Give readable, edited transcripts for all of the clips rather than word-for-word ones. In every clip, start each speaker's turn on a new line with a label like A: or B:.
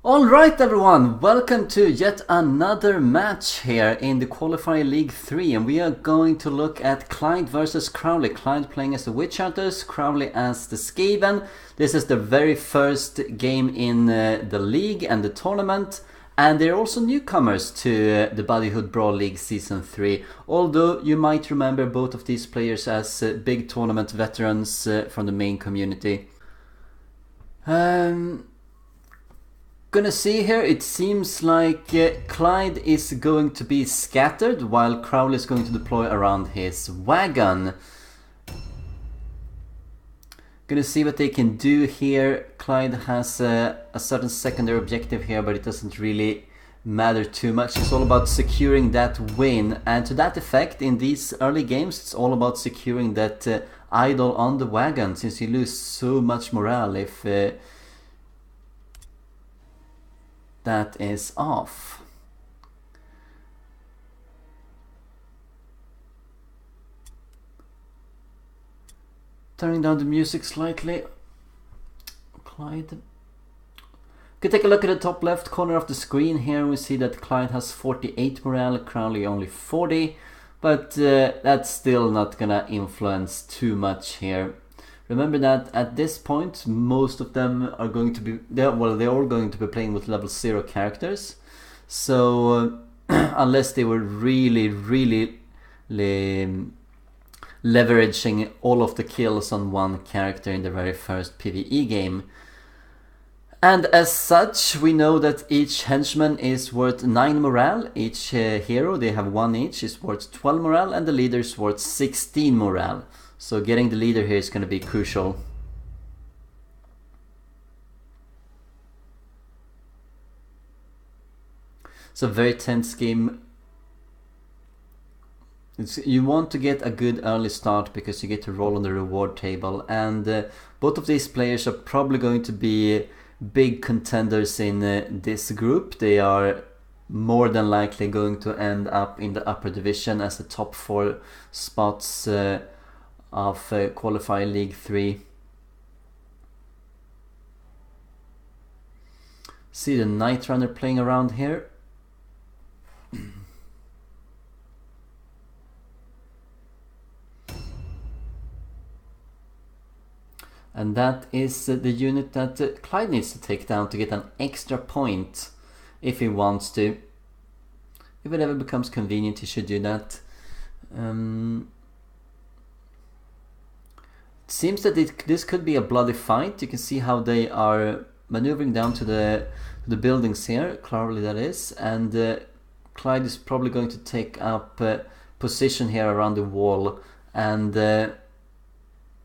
A: Alright everyone, welcome to yet another match here in the Qualifier League 3, and we are going to look at Klajd versus Crowley. Klajd playing as the Witch Hunters, Crowley as the Skaven. This is the very first game in the league and the tournament, and they're also newcomers to the Bodyhood Brawl League Season 3, although you might remember both of these players as big tournament veterans from the main community. Gonna see here, it seems like Klajd is going to be scattered while Crowley is going to deploy around his wagon. Gonna see what they can do here. Klajd has a certain secondary objective here, but it doesn't really matter too much. It's all about securing that win, and to that effect in these early games it's all about securing that idol on the wagon, since you lose so much morale if that is off. Turning down the music slightly. Klajd. Could take a look at the top left corner of the screen here. We see that Klajd has 48 morale, Crowley only 40, but that's still not gonna influence too much here. Remember that at this point most of them are going to be, they're all going to be playing with level 0 characters, so unless they were really leveraging all of the kills on one character in the very first PvE game. And as such, we know that each henchman is worth 9 morale, each hero, they have 1 each, is worth 12 morale, and the leader is worth 16 morale. So getting the leader here is going to be crucial. It's a very tense game. You want to get a good early start because you get to roll on the reward table, and both of these players are probably going to be big contenders in this group. They are more than likely going to end up in the upper division as the top 4 spots of Qualifier League 3. See the Night Runner playing around here. And that is the unit that Klajd needs to take down to get an extra point if he wants to. If it ever becomes convenient, he should do that. It seems that this could be a bloody fight. You can see how they are maneuvering down to the buildings here, Crowley that is, and Klajd is probably going to take up position here around the wall, and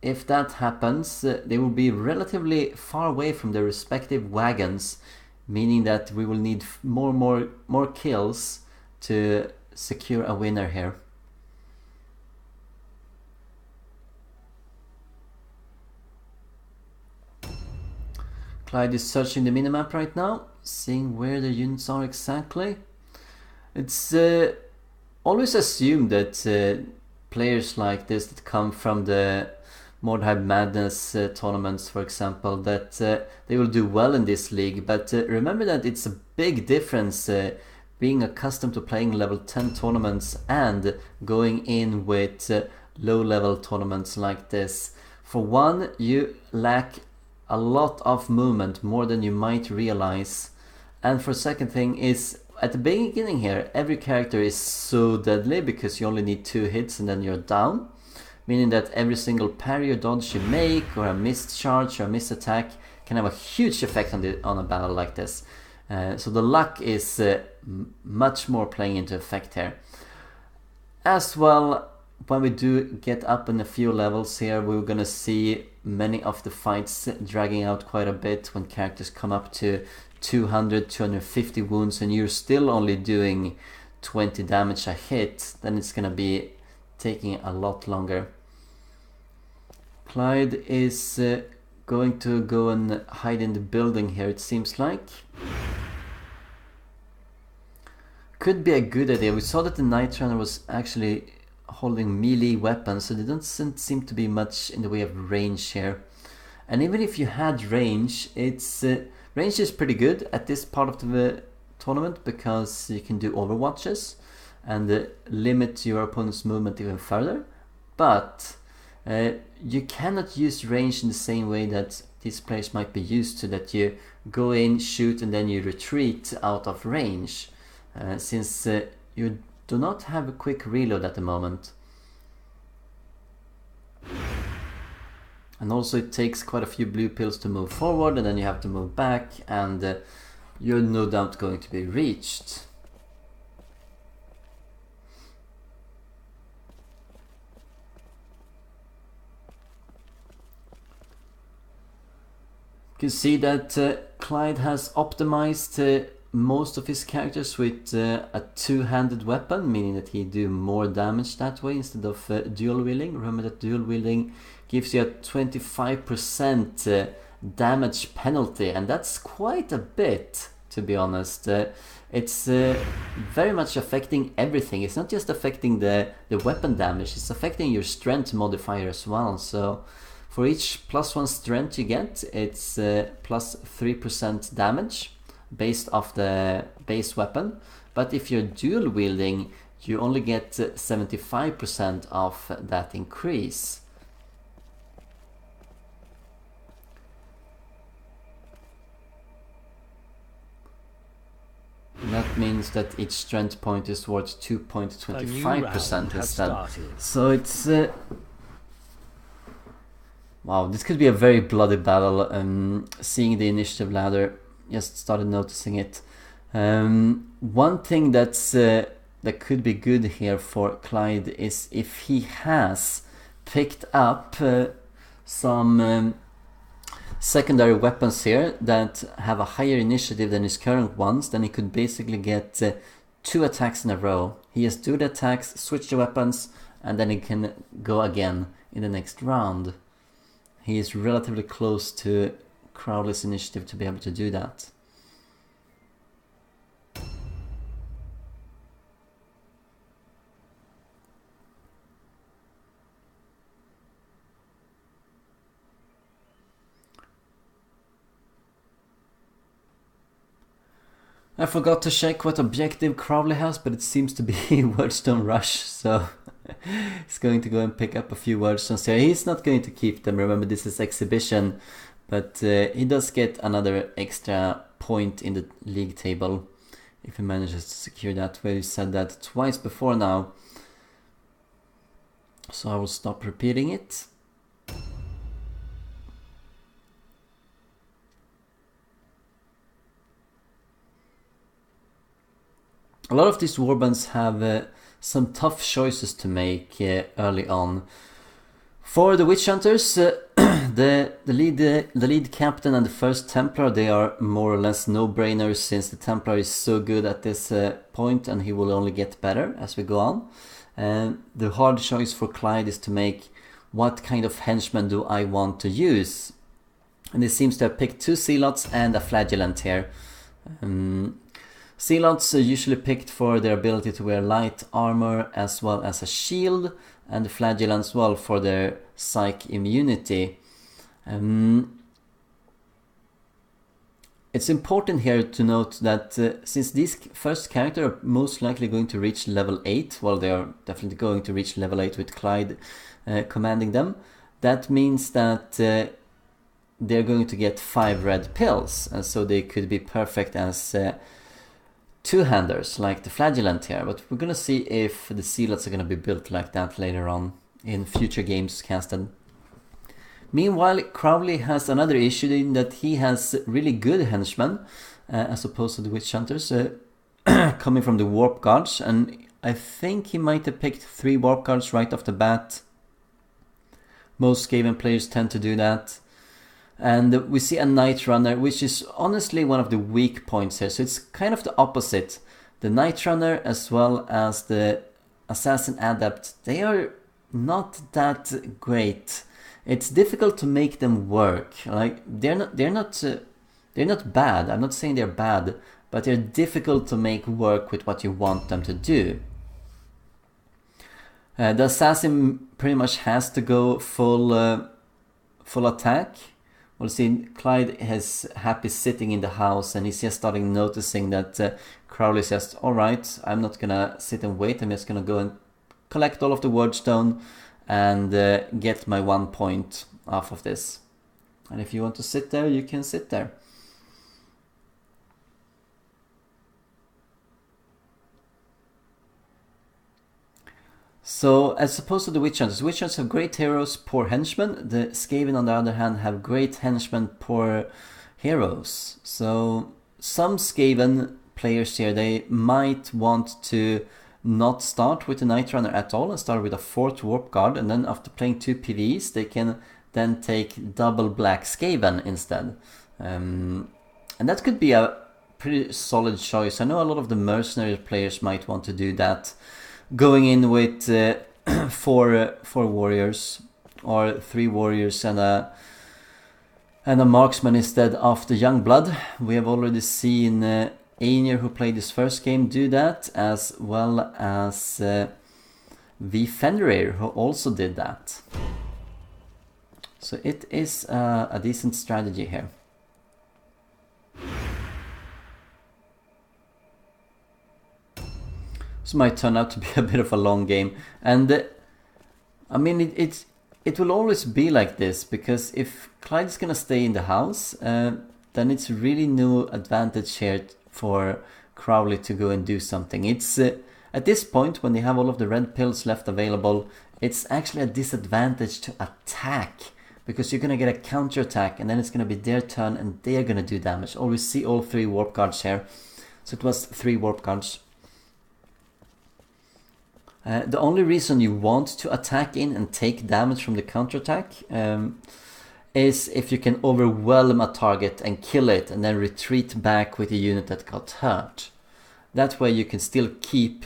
A: if that happens, they will be relatively far away from their respective wagons, meaning that we will need more kills to secure a winner here. Klajd is searching the minimap right now, seeing where the units are exactly. It's always assumed that players like this that come from the Mordheim Madness tournaments, for example, that they will do well in this league, but remember that it's a big difference being accustomed to playing level 10 tournaments and going in with low level tournaments like this. For one, you lack a lot of movement, more than you might realize, and for second thing is at the beginning here every character is so deadly because you only need 2 hits and then you're down, meaning that every single parry or dodge you make, or a missed charge or a missed attack, can have a huge effect on a battle like this. So the luck is much more playing into effect here. As well, when we do get up in a few levels here, we're gonna see many of the fights dragging out quite a bit when characters come up to 200, 250 wounds and you're still only doing 20 damage a hit, then it's gonna be taking a lot longer. Klajd is going to go and hide in the building here, it seems like. Could be a good idea. We saw that the Night Runner was actually holding melee weapons, so there doesn't seem to be much in the way of range here. And even if you had range, it's Range is pretty good at this part of the tournament because you can do overwatches and limit your opponent's movement even further, but you cannot use range in the same way that these players might be used to, that you go in, shoot, and then you retreat out of range, since you do not have a quick reload at the moment. And also it takes quite a few blue pills to move forward, and then you have to move back, and you're no doubt going to be reached. You can see that Klajd has optimized most of his characters with a two-handed weapon, meaning that he do more damage that way instead of dual wielding. Remember that dual wielding gives you a 25% damage penalty, and that's quite a bit, to be honest. It's very much affecting everything. It's not just affecting the weapon damage, it's affecting your strength modifier as well. So for each +1 strength you get, it's plus 3% damage based off the base weapon. But if you're dual wielding, you only get 75% of that increase. And that means that each strength point is worth 2.25% instead. So it's wow, this could be a very bloody battle. Seeing the initiative ladder, just started noticing it. One thing that's that could be good here for Klajd is if he has picked up some secondary weapons here that have a higher initiative than his current ones, then he could basically get 2 attacks in a row. He has 2 attacks, switch the weapons, and then he can go again in the next round. He is relatively close to Crowley's initiative to be able to do that. I forgot to check what objective Crowley has, but it seems to be Wordstone Rush, so he's going to go and pick up a few Wordstones here. He's not going to keep them, remember this is exhibition, but he does get another extra point in the league table if he manages to secure that. We said that twice before now, so I will stop repeating it. A lot of these warbands have some tough choices to make early on. For the Witch Hunters, the lead captain and the first Templar, they are more or less no-brainers, since the Templar is so good at this point and he will only get better as we go on. And the hard choice for Klajd is to make what kind of henchman do I want to use. And he seems to have picked 2 Zealots and a Flagellant here. Zealots are usually picked for their ability to wear light armor as well as a shield, and the Flagellants as well for their psych immunity. It's important here to note that since these first characters are most likely going to reach level 8, well, they are definitely going to reach level 8 with Klajd commanding them, that means that they're going to get 5 red pills, and so they could be perfect as two-handers like the Flagellant here, but we're gonna see if the Zealots are gonna be built like that later on in future games casted. Meanwhile, Crowley has another issue in that he has really good henchmen as opposed to the Witch Hunters coming from the Warp Guards, and I think he might have picked 3 Warp Guards right off the bat. Most Skaven players tend to do that. And we see a Night Runner, which is honestly one of the weak points here. So it's kind of the opposite. The Night Runner as well as the Assassin Adept, they are not that great. It's difficult to make them work. Like they're not bad. I'm not saying they're bad, but they're difficult to make work with what you want them to do. The Assassin pretty much has to go full attack Well, see, Klajd is happy sitting in the house, and he's just starting noticing that Crowley says, alright, I'm not gonna sit and wait, I'm just gonna go and collect all of the word stone and get my 1 point off of this. And if you want to sit there, you can sit there. So, as opposed to the Witch Hunters have great heroes, poor henchmen. The Skaven, on the other hand, have great henchmen, poor heroes. So, some Skaven players here, they might want to not start with the Night Runner at all and start with a 4th Warp Guard, and then after playing 2 PvEs, they can then take double Black Skaven instead. And that could be a pretty solid choice. I know a lot of the Mercenary players might want to do that, going in with 4 warriors or 3 warriors and a marksman instead of the young blood. We have already seen Einir, who played his first game, do that, as well as V Fenrir, who also did that. So it is a decent strategy here. This might turn out to be a bit of a long game, and I mean it will always be like this, because if Klajd is gonna stay in the house, then it's really no advantage here for Crowley to go and do something. It's at this point, when they have all of the red pills left available, it's actually a disadvantage to attack, because you're gonna get a counter attack, and then it's gonna be their turn and they're gonna do damage. Oh, we see all 3 warp guards here, so it was 3 warp guards. The only reason you want to attack in and take damage from the counterattack is if you can overwhelm a target and kill it and then retreat back with a unit that got hurt. That way you can still keep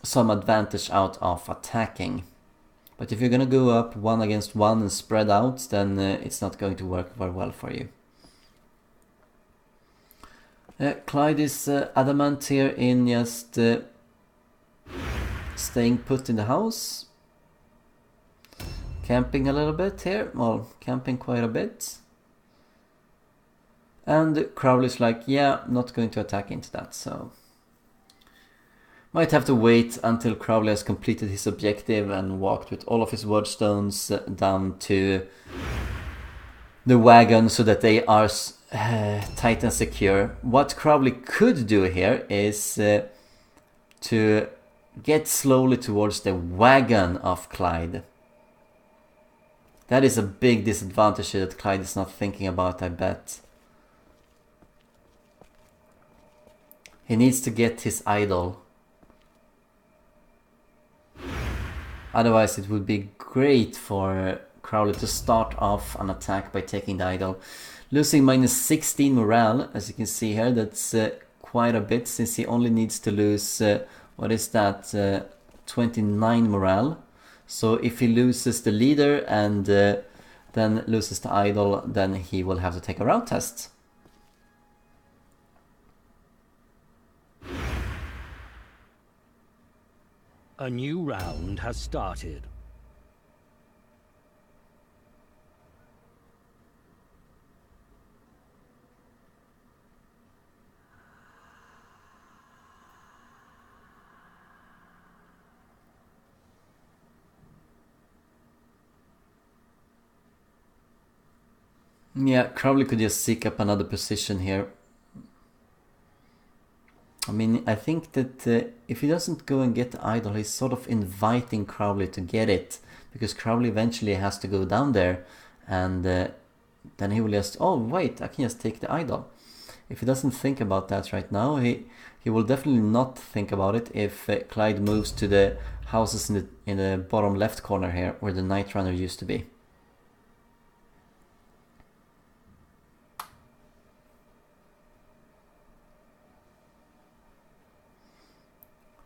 A: some advantage out of attacking. But if you're gonna go up 1 against 1 and spread out, then it's not going to work very well for you. Klajd is adamant here in just staying put in the house, camping a little bit here, well, camping quite a bit, and Crowley's like, yeah, not going to attack into that, so might have to wait until Crowley has completed his objective and walked with all of his word stones down to the wagon so that they are tight and secure. What Crowley could do here is to get slowly towards the wagon of Klajd. That is a big disadvantage that Klajd is not thinking about, I bet. He needs to get his idol. Otherwise it would be great for Crowley to start off an attack by taking the idol. Losing minus 16 morale, as you can see here, that's quite a bit, since he only needs to lose what is that, 29 morale. So if he loses the leader and then loses the idol, then he will have to take a route test.
B: A new round has started.
A: Yeah, Crowley could just seek up another position here. I mean, I think that if he doesn't go and get the idol, he's sort of inviting Crowley to get it, because Crowley eventually has to go down there, and then he will just, oh wait, I can just take the idol. If he doesn't think about that right now, he will definitely not think about it if Klajd moves to the houses in the bottom left corner here, where the Night Runner used to be.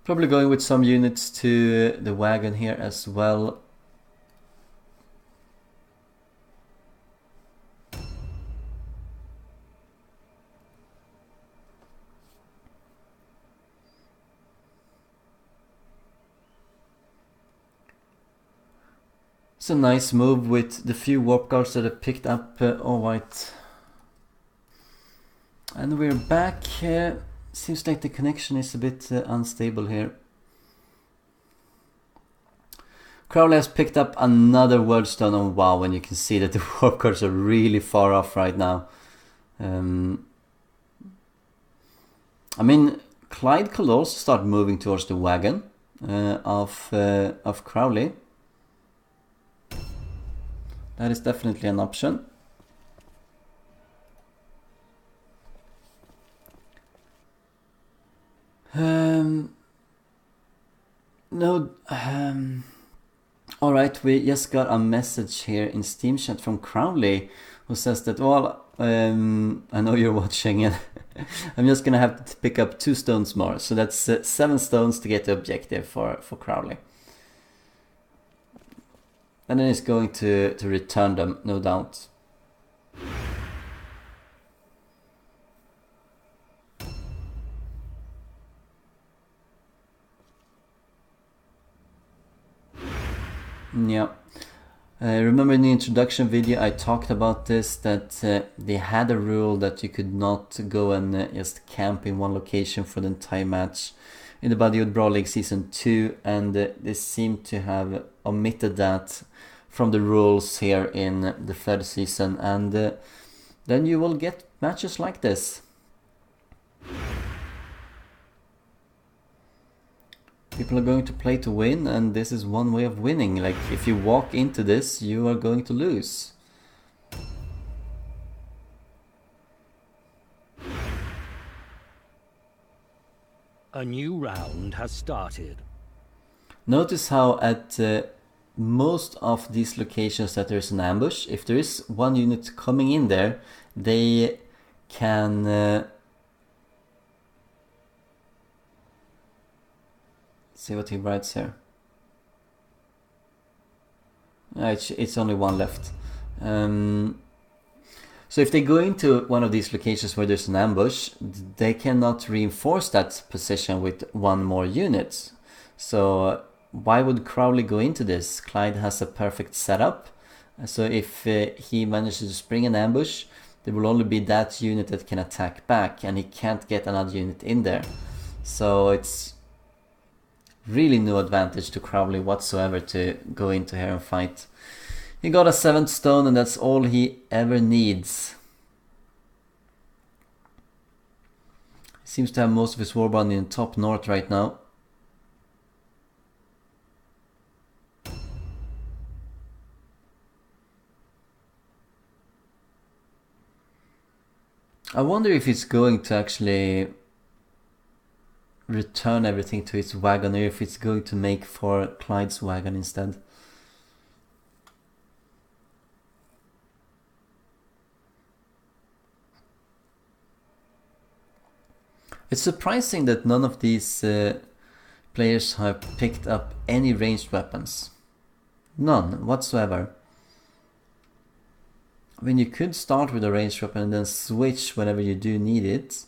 A: Probably going with some units to the wagon here as well. It's a nice move with the few warp guards that I picked up. All right. And we're back. Seems like the connection is a bit unstable here. Crowley has picked up another Wordstone. Oh wow, and you can see that the warp guards are really far off right now. I mean, Klajd could also start moving towards the wagon of Crowley. That is definitely an option. No. Alright, we just got a message here in Steam chat from Crowley who says that, well, I know you're watching and I'm just gonna have to pick up 2 stones more. So that's 7 stones to get the objective for Crowley. And then he's going to return them, no doubt. Yeah. Remember in the introduction video I talked about this, that they had a rule that you could not go and just camp in one location for the entire match in the Bodywood Brawl League Season 2, and they seem to have omitted that from the rules here in the 3rd season, and then you will get matches like this. People are going to play to win, and this is one way of winning. Like, if you walk into this, you are going to lose.
B: A new round has started.
A: Notice how at most of these locations that there's an ambush, if there is one unit coming in there, they can... see what he writes here. It's only one left. So if they go into one of these locations where there's an ambush, they cannot reinforce that position with one more unit. So why would Crowley go into this? Klajd has a perfect setup. So if he manages to spring an ambush, there will only be that unit that can attack back, and he can't get another unit in there. So it's really no advantage to Crowley whatsoever to go into here and fight. He got a 7th stone, and that's all he ever needs. He seems to have most of his warband in top north right now. I wonder if he's going to actually return everything to its wagon, or if it's going to make for Klajd's wagon instead. It's surprising that none of these players have picked up any ranged weapons. None whatsoever. I mean, you could start with a ranged weapon and then switch whenever you do need it.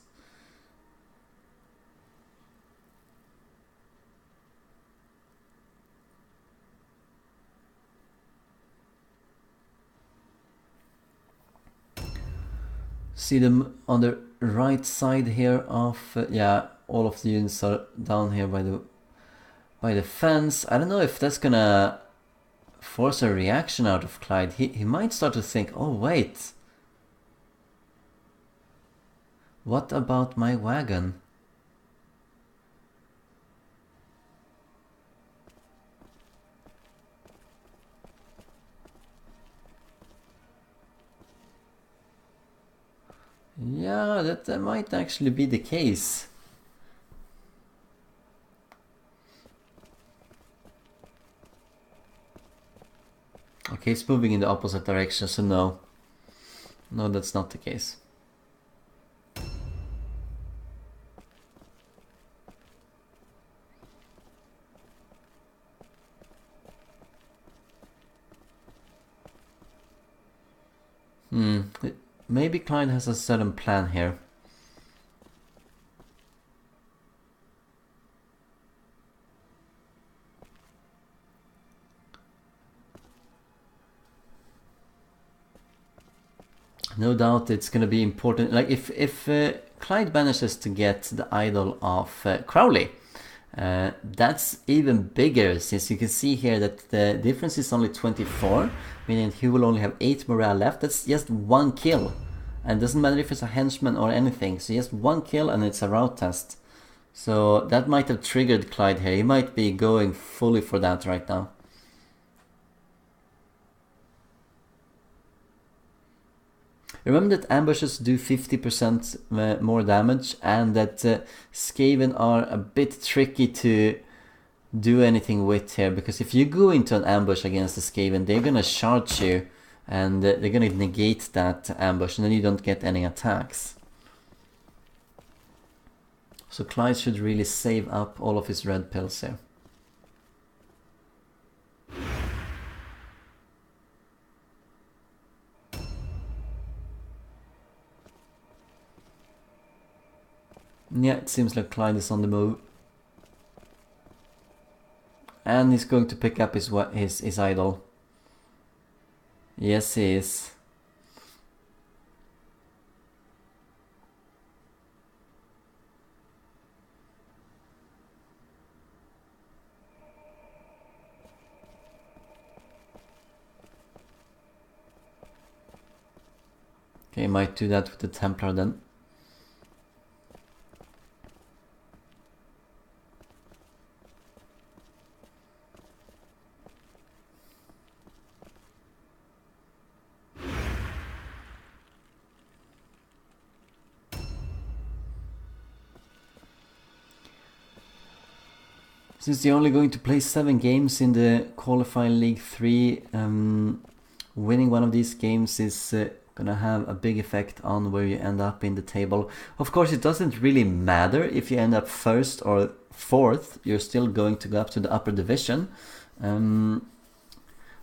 A: See them on the right side here of yeah, all of the units are down here by the fence. I don't know if that's gonna force a reaction out of Klajd. He might start to think, oh wait, what about my wagon? Yeah, that might actually be the case. Okay, it's moving in the opposite direction, so no. No, that's not the case. Maybe Klajd has a certain plan here. No doubt it's going to be important. Like if Klajd manages to get the idol of Crowley, that's even bigger, since you can see here that the difference is only 24, meaning he will only have 8 morale left. That's just 1 kill, and it doesn't matter if it's a henchman or anything, so just 1 kill and it's a route test. So that might have triggered Klajd here. He might be going fully for that right now. Remember that ambushes do 50% more damage, and that Skaven are a bit tricky to do anything with here, because if you go into an ambush against the Skaven, they're gonna charge you, and they're gonna negate that ambush, and then you don't get any attacks. So Klajd should really save up all of his red pills here. Yeah, it seems like Klajd is on the move. And he's going to pick up his idol. Yes, he is. Okay, might do that with the Templar then. Since they're only going to play 7 games in the Qualifier League 3, winning one of these games is gonna have a big effect on where you end up in the table. Of course, it doesn't really matter if you end up 1st or 4th, you're still going to go up to the upper division.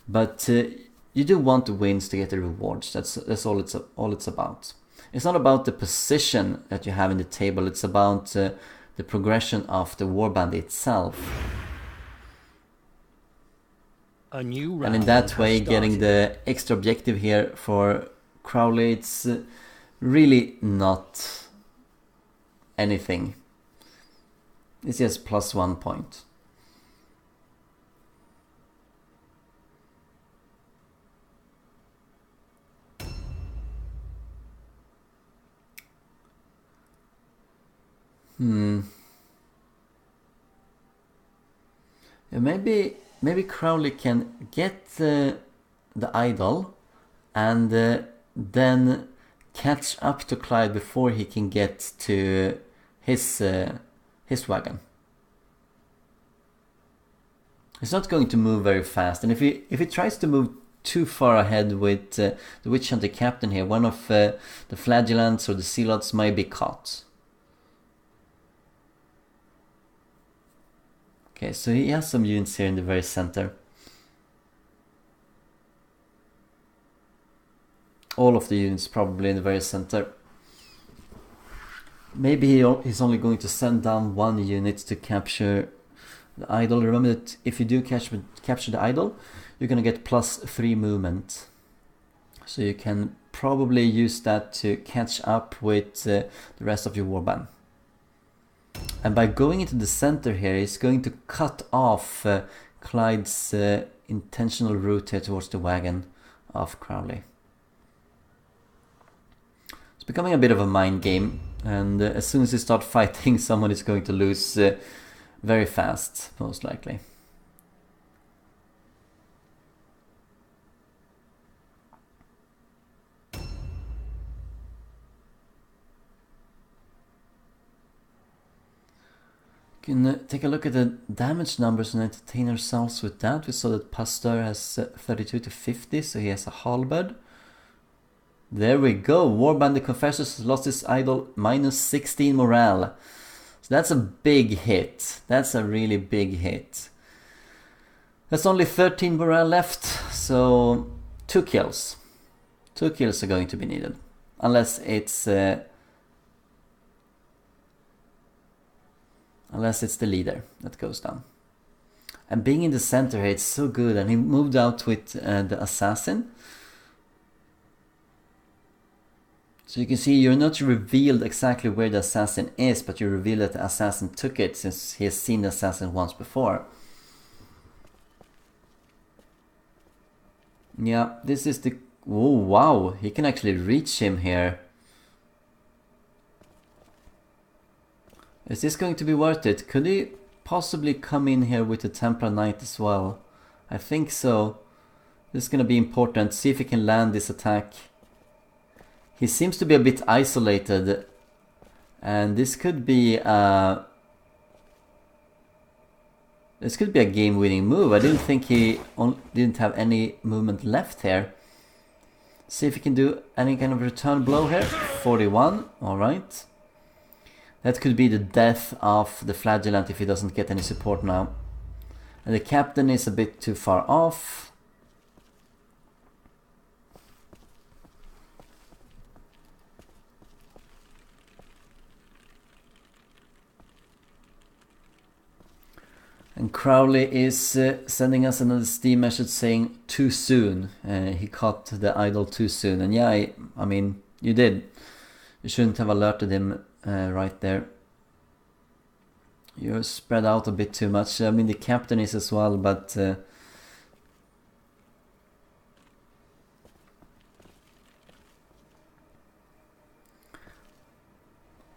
A: But you do want the wins to get the rewards. That's all it's about. It's not about the position that you have in the table, it's about the progression of the warband itself.
B: A new round,
A: and in that way, getting the extra objective here for Crowley, it's really not anything. It's just +1 point. Yeah, maybe Crowley can get the idol and then catch up to Klajd before he can get to his wagon. He's not going to move very fast, and if he tries to move too far ahead with the Witch Hunter Captain here, one of the Flagellants or the Zealots might be caught. Okay, so he has some units here in the very center. All of the units probably in the very center. Maybe he's only going to send down 1 unit to capture the idol. Remember that if you do capture the idol, you're gonna get +3 movement. So you can probably use that to catch up with the rest of your warband. And by going into the center here, he's going to cut off Klajd's intentional route here towards the wagon of Crowley. It's becoming a bit of a mind game, and as soon as you start fighting, someone is going to lose very fast, most likely. Can take a look at the damage numbers and entertain ourselves with that. We saw that Pasteur has 32 to 50, so he has a halberd. There we go. Warband the Confessor has lost his idol, -16 morale. So that's a big hit. That's a really big hit. There's only 13 morale left, so 2 kills. 2 kills are going to be needed, unless it's the leader that goes down. And being in the center here, it's so good. And he moved out with the assassin. So you can see you're not revealed exactly where the assassin is, but you reveal that the assassin took it since he has seen the assassin once before. Yeah, this is the... Oh wow, he can actually reach him here. Is this going to be worth it? Could he possibly come in here with the Templar Knight as well? I think so. This is going to be important. See if he can land this attack. He seems to be a bit isolated. And this could be a game-winning move. I didn't think he didn't have any movement left here. See if he can do any kind of return blow here. 41, alright. That could be the death of the Flagellant if he doesn't get any support now. And the captain is a bit too far off. And Crowley is sending us another Steam message saying too soon. He caught the idol too soon. And yeah, I mean, you did. You shouldn't have alerted him right there. You're spread out a bit too much. I mean, the captain is as well, but...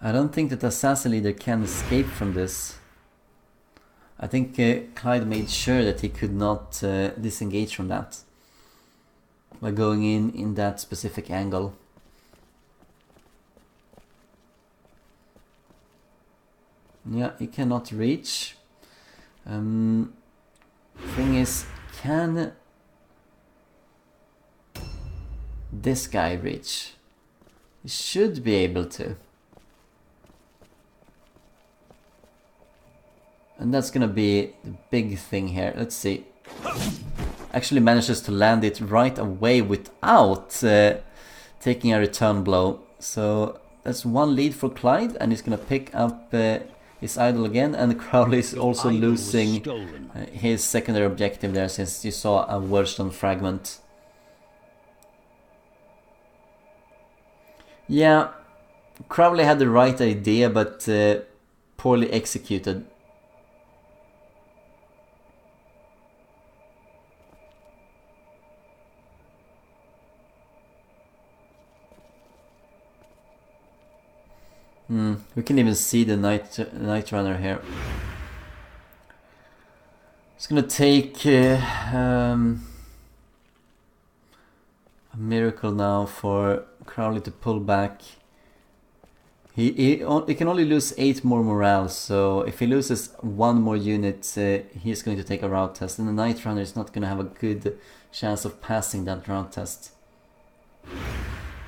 A: I don't think that the assassin leader can escape from this. I think Klajd made sure that he could not disengage from that by going in that specific angle. Yeah, he cannot reach. Thing is, can this guy reach? He should be able to. And that's gonna be the big thing here. Let's see. Actually manages to land it right away without taking a return blow. So that's one lead for Klajd, and he's gonna pick up his idol again. And Crowley is also losing his secondary objective there, since you saw a Wordstone fragment. Yeah, Crowley had the right idea, but poorly executed. We can even see the Night Runner here. It's gonna take a miracle now for Crowley to pull back. He can only lose 8 more morale, so if he loses 1 more unit, he's going to take a route test, and the Night Runner is not going to have a good chance of passing that route test.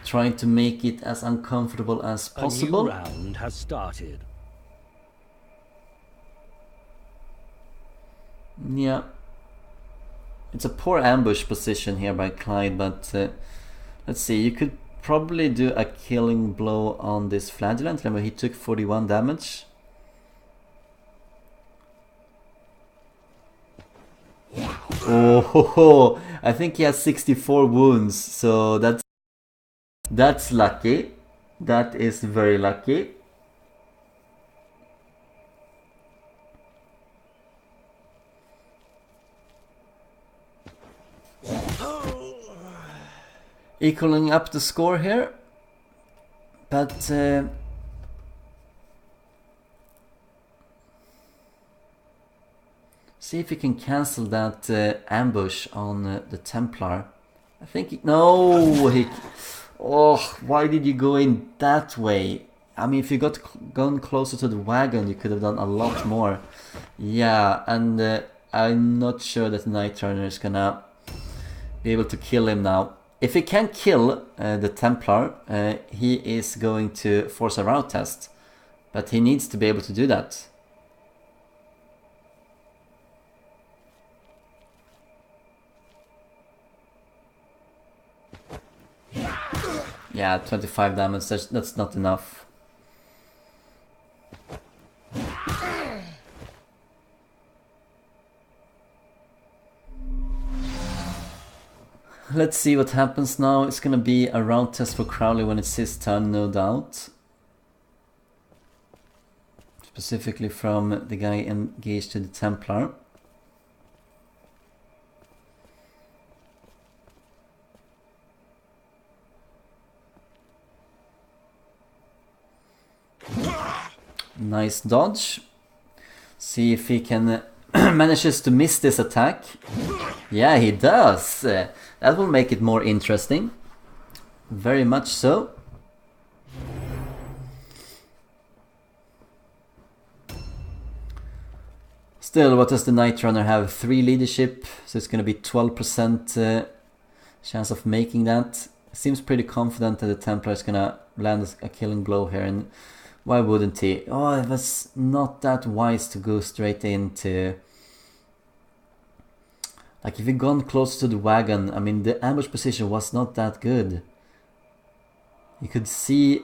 A: Trying to make it as uncomfortable as possible.
B: A new round has started.
A: Yeah. It's a poor ambush position here by Klajd, but let's see, you could probably do a killing blow on this Flagellant. Remember, he took 41 damage. Oh, I think he has 64 wounds, so that's lucky. That is very lucky. Equaling up the score here. But see if we can cancel that ambush on the Templar. I think no, oh, why did you go in that way? I mean, if you gone closer to the wagon, you could have done a lot more. Yeah, and I'm not sure that Night Runner is gonna be able to kill him now. If he can kill the Templar, he is going to force a route test. But he needs to be able to do that. Yeah, 25 damage, that's not enough. Let's see what happens now. It's gonna be a round test for Crowley when it's his turn, no doubt. Specifically from the guy engaged to the Templar. Nice dodge. See if he can manages to miss this attack. Yeah, he does. That will make it more interesting. Very much so. Still, what does the Night Runner have? 3 leadership, so it's going to be 12% chance of making that. Seems pretty confident that the Templar is going to land a killing blow here, and why wouldn't he? Oh, it was not that wise to go straight into... Like, if he'd gone close to the wagon, I mean, the ambush position was not that good. You could see...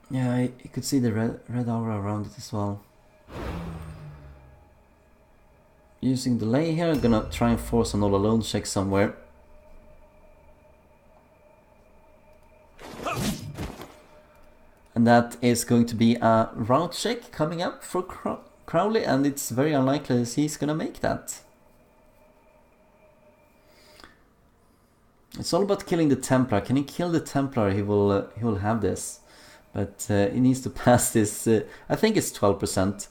A: Yeah, you could see the red aura around it as well. Using delay here, I'm gonna try and force an all-alone check somewhere. And that is going to be a round check coming up for Crowley, and it's very unlikely that he's gonna make that. It's all about killing the Templar. Can he kill the Templar, he will have this. But he needs to pass this, I think it's 12%.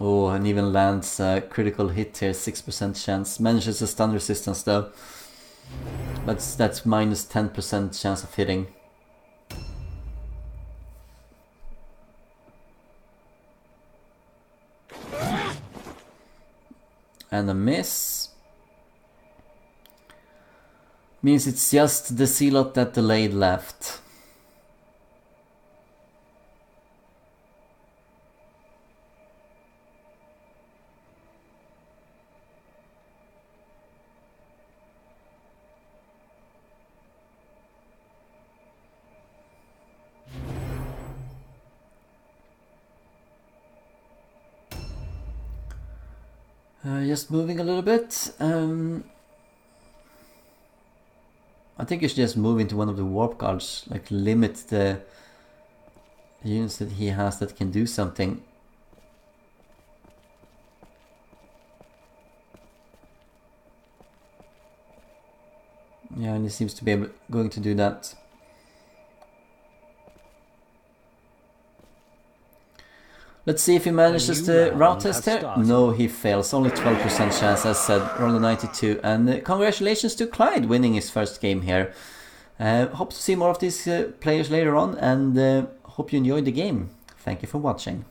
A: Oh, and even lands a critical hit here, 6% chance. Manages a stun resistance though. But that's minus 10% chance of hitting. And a miss. Means it's just the Zealot that delayed left. Just moving a little bit. I think you should just move into one of the warp guards, like limit the units that he has that can do something. Yeah, and he seems to be going to do that. Let's see if he manages the route test here. No, he fails. Only 12% chance, as said. Roll a 92. And congratulations to Klajd winning his first game here. Hope to see more of these players later on, and hope you enjoyed the game. Thank you for watching.